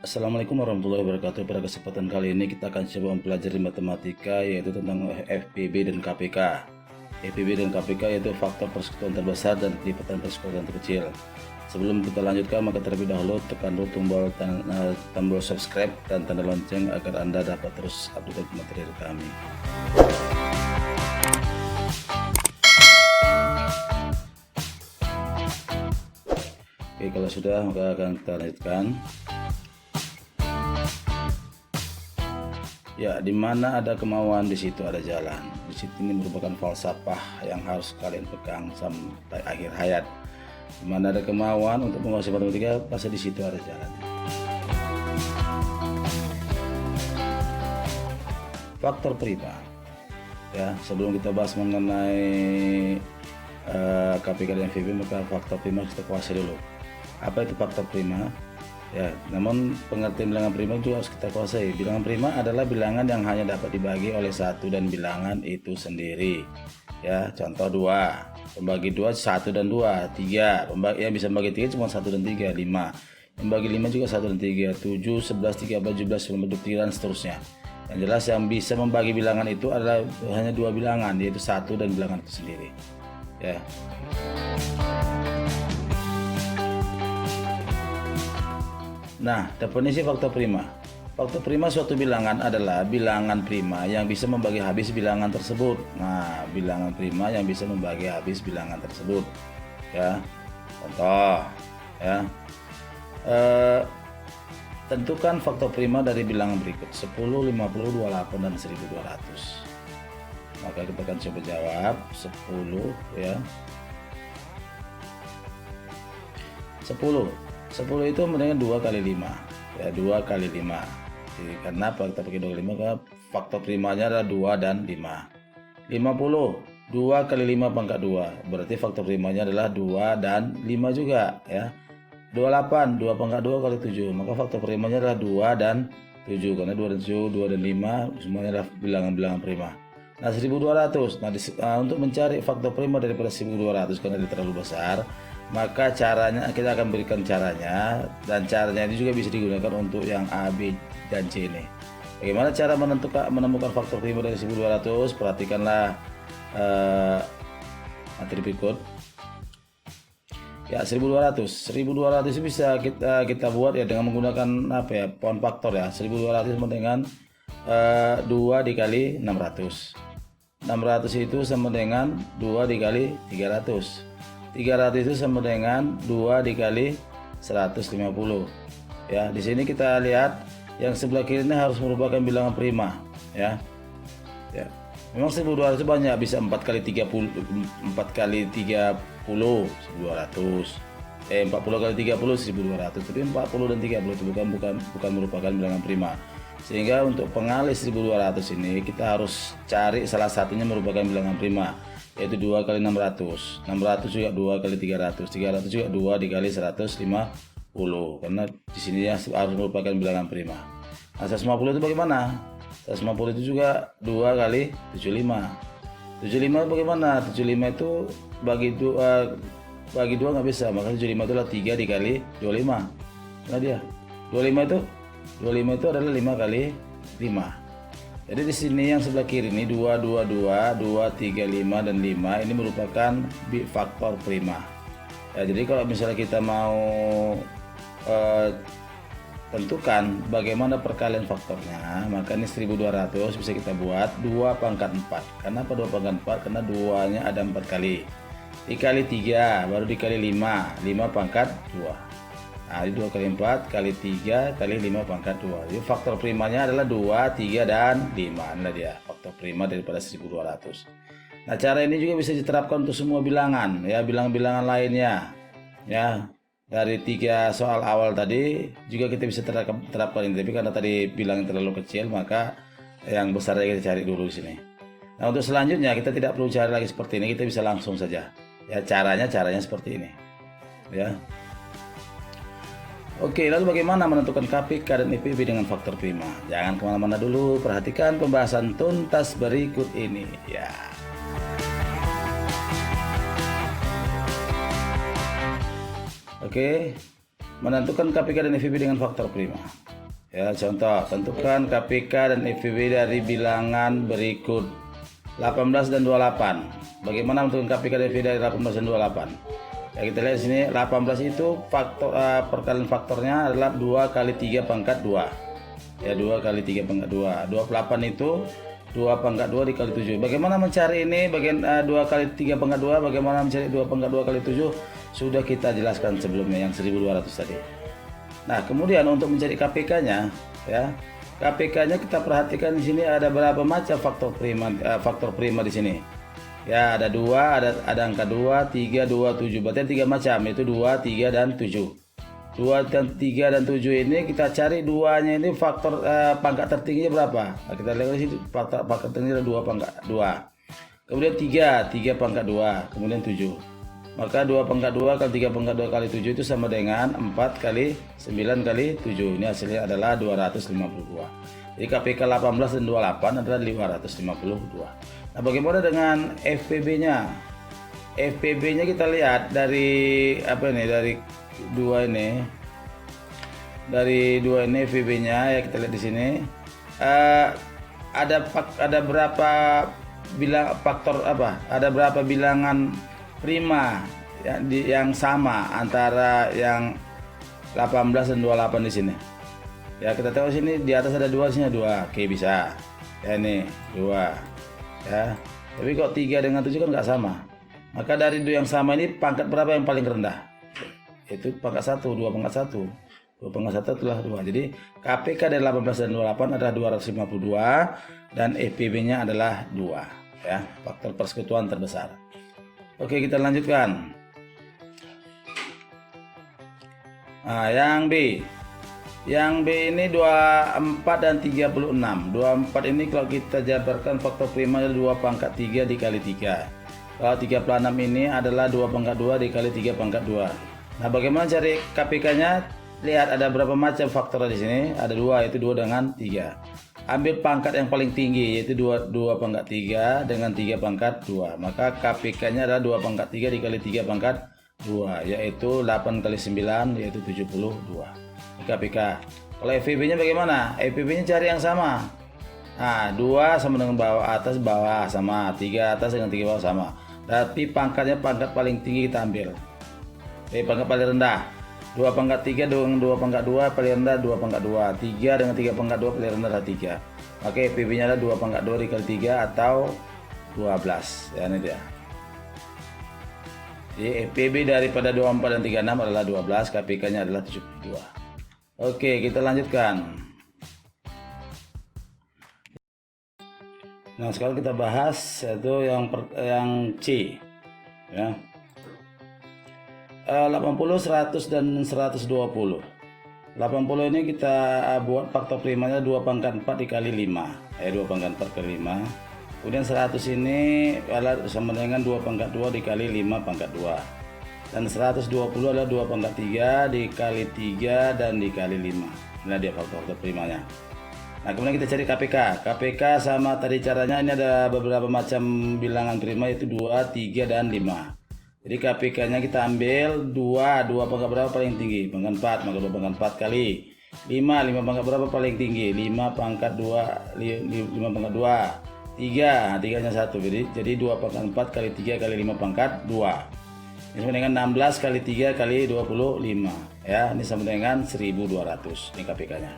Assalamualaikum warahmatullahi wabarakatuh. Pada kesempatan kali ini kita akan coba mempelajari matematika yaitu tentang FPB dan KPK. FPB dan KPK yaitu faktor persekutuan terbesar dan lipatan persekutuan terkecil. Sebelum kita lanjutkan, maka terlebih dahulu tekan dulu tombol subscribe dan tanda lonceng agar Anda dapat terus update materi kami. Oke, kalau sudah maka akan kita lanjutkan. Ya, di mana ada kemauan di situ ada jalan. Di situ ini merupakan falsafah yang harus kalian pegang sampai akhir hayat. Di mana ada kemauan untuk menguasai matematika, pasti di situ ada jalan. Faktor prima. Ya, sebelum kita bahas mengenai KPK dan FPB, maka faktor prima kita kuasai dulu. Apa itu faktor prima? Ya, namun pengertian bilangan prima juga harus kita kuasai. Bilangan prima adalah bilangan yang hanya dapat dibagi oleh satu dan bilangan itu sendiri. Ya, contoh 2. Pembagi 2 1 dan 2, 3. Yang bisa membagi 3 cuma 1 dan 3, 5. Yang bagi 5 juga 1 dan 3, 7, 11, 13, 17, 19, 23 dan seterusnya. Yang jelas yang bisa membagi bilangan itu adalah hanya 2 bilangan, yaitu 1 dan bilangan itu sendiri. Ya. Nah, definisi faktor prima. Faktor prima suatu bilangan adalah bilangan prima yang bisa membagi habis bilangan tersebut. Nah, bilangan prima yang bisa membagi habis bilangan tersebut. Ya, contoh. Ya, tentukan faktor prima dari bilangan berikut: 10, 50, 28, dan 1200. Maka kita akan coba jawab. 10, ya. 10 itu mendingan 2 kali 5, ya, 2 kali 5. Jadi, karena kita pakai 2 kali 5, karena faktor primanya adalah 2 dan 5. 50, 2 kali 5 pangkat 2, berarti faktor primanya adalah 2 dan 5 juga, ya. 28, 2 pangkat 2 kali 7, maka faktor primanya adalah 2 dan 7, karena 2 dan 7, 2 dan 5 semuanya adalah bilangan-bilangan prima. Nah, 1200. Nah, untuk mencari faktor prima daripada 1200 karena dia terlalu besar, maka caranya kita akan berikan caranya, dan caranya ini juga bisa digunakan untuk yang A, B, dan C ini. Bagaimana cara menemukan faktor prima dari 1200? Perhatikanlah materi berikut. Ya, 1200 itu bisa kita buat ya dengan menggunakan apa ya, pound faktor ya. 1200 sama dengan 2 dikali 600. 600 itu sama dengan 2 dikali 300. 300 itu sama dengan 2 dikali 150. Ya, di sini kita lihat yang sebelah kiri ini harus merupakan bilangan prima, ya. Ya. Memang 1200 banyak, bisa 4 kali 30, 4 kali 30 1200. 40 kali 30 1200. Tapi 40 dan 30 itu bukan merupakan bilangan prima. Sehingga untuk pengalih 1200 ini kita harus cari salah satunya merupakan bilangan prima, yaitu 2 kali 600. 600 juga 2 kali 300. 300 juga 2 dikali 150. Karena di sini harus merupakan bilangan prima. Nah, 150 itu bagaimana? 150 itu juga 2 kali 75. 75 bagaimana? 75 itu bagi 2 nggak bisa, maka 75 itu adalah 3 dikali 25. Karena dia 25 itu adalah 5 kali 5. Jadi di sini yang sebelah kiri ini 2, 2, 2, 2, 3, 5, dan 5 ini merupakan faktor prima. Ya, jadi kalau misalnya kita mau tentukan bagaimana perkalian faktornya, maka ini 1200 bisa kita buat 2 pangkat 4. Kenapa 2 pangkat 4? Karena 2-nya ada 4 kali. Dikali 3, baru dikali 5. 5 pangkat 2. Nah, ini 2 kali 4 kali 3 kali 5 pangkat 2. Jadi faktor primanya adalah 2, 3, dan 5. Inilah dia faktor prima daripada 1200. Nah, cara ini juga bisa diterapkan untuk semua bilangan, ya, bilangan-bilangan lainnya. Ya, dari 3 soal awal tadi juga kita bisa terapkan ini. Tapi karena tadi bilangan terlalu kecil, maka yang besarnya kita cari dulu di sini. Nah, untuk selanjutnya kita tidak perlu cari lagi seperti ini, kita bisa langsung saja. Ya, caranya seperti ini. Ya. Oke, lalu bagaimana menentukan KPK dan FPB dengan faktor prima? Jangan kemana-mana dulu, perhatikan pembahasan tuntas berikut ini. Ya. Oke, menentukan KPK dan FPB dengan faktor prima. Ya, contoh, tentukan KPK dan FPB dari bilangan berikut 18 dan 28. Bagaimana menentukan KPK dan FPB dari 18 dan 28? Ya, kita lihat di sini 18 itu faktor perkalian faktornya adalah 2 kali 3 pangkat 2. Ya, 2 kali 3 pangkat 2. 28 itu 2 pangkat 2 dikali 7. Bagaimana mencari ini bagian 2 kali 3 pangkat 2? Bagaimana mencari 2 pangkat 2 kali 7? Sudah kita jelaskan sebelumnya yang 1200 tadi. Nah, kemudian untuk mencari KPK-nya, ya, KPK-nya kita perhatikan di sini ada berapa macam faktor prima di sini. Ya, ada 2, ada angka 2, 3, 2, 7. Berarti 3 macam, yaitu 2, 3 dan 7. 2 dan 3 dan 7 ini kita cari duanya ini faktor pangkat tertingginya berapa? Nah, kita lihat di sini pangkat tertingginya ada 2 pangkat 2. Kemudian 3 pangkat 2, kemudian 7. Maka 2 pangkat 2 kali 3 pangkat 2 kali 7 itu sama dengan 4 kali 9 kali 7. Ini hasilnya adalah 252. Jadi KPK 18 dan 28 adalah 552. Nah, bagaimana dengan FPB-nya? FPB-nya kita lihat dari apa ini? Dari 2 ini. Dari 2 ini FPB-nya ya, kita lihat di sini. Ada berapa faktor apa? Ada berapa bilangan prima ya, yang sama antara yang 18 dan 28 di sini. Ya, kita tahu sini di atas ada 2, sini 2. Oke, bisa. Ya, ini 2. Ya. Tapi kok 3 dengan 7 kan nggak sama. Maka dari 2 yang sama ini pangkat berapa yang paling rendah? Itu pangkat 1, 2 pangkat 1. 2 pangkat 1 adalah 2. Jadi KPK dari 18 dan 28 adalah 252 dan FPB-nya adalah 2. Ya, faktor persekutuan terbesar. Oke, kita lanjutkan. Nah, yang B. Yang B ini 24 dan 36. 24 ini kalau kita jabarkan faktor prima adalah 2 pangkat 3 dikali 3. Kalau 36 ini adalah 2 pangkat 2 dikali 3 pangkat 2. Nah, bagaimana cari KPK-nya? Lihat ada berapa macam faktor di sini. Ada 2, yaitu 2 dengan 3. Ambil pangkat yang paling tinggi, yaitu 2 pangkat 3 dengan 3 pangkat 2. Maka KPK-nya adalah 2 pangkat 3 dikali 3 pangkat 2, yaitu 8 kali 9, yaitu 72. KPK. Kalau FPB-nya bagaimana? FPB-nya cari yang sama. Nah, 2 sama dengan atas bawah sama, 3 atas dengan 3 bawah sama. Tapi pangkatnya pangkat paling tinggi kita ambil. Pangkat paling rendah. 2 pangkat 3 dengan 2 pangkat 2 paling rendah 2 pangkat 2. 3 dengan 3 pangkat 2 paling rendah adalah 3. Maka FPB-nya adalah 2 pangkat 2 dikali 3 atau 12. Ya, ini dia. Jadi FPB daripada 24 dan 36 adalah 12, KPK-nya adalah 72. Oke, kita lanjutkan. Nah, sekarang kita bahas yaitu yang C. Ya. 80, 100 dan 120. 80 ini kita buat faktor primanya 2 pangkat 4 dikali 5. 2 pangkat 4 kali 5. Kemudian 100 ini adalah sama dengan 2 pangkat 2 dikali 5 pangkat 2. Dan 120 adalah 2 pangkat 3 dikali 3 dan dikali 5. Ini dia faktor primanya. Nah, kemudian kita cari KPK. KPK sama tadi caranya, ini ada beberapa macam bilangan prima, yaitu 2, 3, dan 5. Jadi KPK-nya kita ambil 2 pangkat berapa paling tinggi? Pangkat 4, maka 2 pangkat 4 kali 5 pangkat berapa paling tinggi? 5 pangkat 2, 5 pangkat 2. 3, 3-nya 1. Jadi 2 pangkat 4 kali 3 kali 5 pangkat 2. Ini sama dengan 16 kali 3 kali 25. Ya, ini sama dengan 1200. Ini KPK-nya.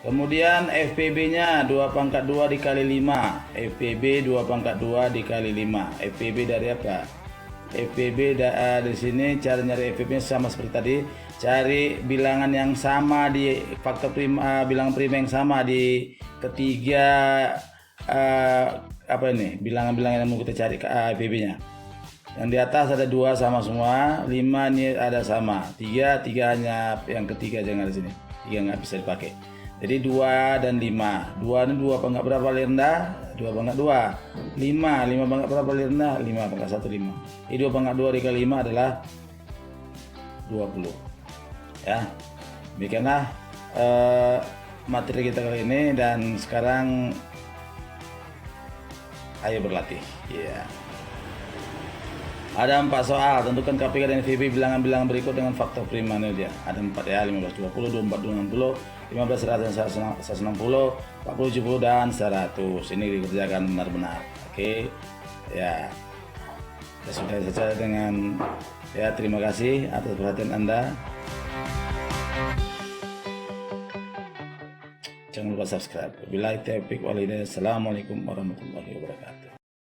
Kemudian FPB-nya 2 pangkat 2 dikali 5. FPB 2 pangkat 2 dikali 5. FPB dari apa? FPB di sini cara nyari FPB sama seperti tadi, cari bilangan yang sama di faktor prima, bilangan prima yang sama di ketiga apa ini bilangan-bilangan yang mau kita cari FPB-nya. Yang di atas ada 2 sama semua, 5 ini ada sama, 3 hanya yang ketiga jangan di sini, 3 nggak bisa dipakai. Jadi 2 dan 5. 2 ini 2 pangkat berapa paling rendah? 2 pangkat 2. 5 pangkat berapa paling rendah? 5 pangkat 1, 5. Ini 2 pangkat 2 dikali 5 adalah 20. Ya. Demikianlah materi kita kali ini, dan sekarang ayo berlatih. Ya. Ada 4 soal, tentukan KPK dan FIB bilangan-bilangan berikut dengan faktor primernya dia. Ada 4 ya, 15, 20, 24, 260, 15, 100, 160, 40, 70, dan 100. Ini dikerjakan benar-benar. Oke, ya. Ya sudah saja dengan ya, terima kasih atas perhatian Anda. Jangan lupa subscribe. Wabillahi taufiq wal hidayah. Assalamualaikum warahmatullahi wabarakatuh.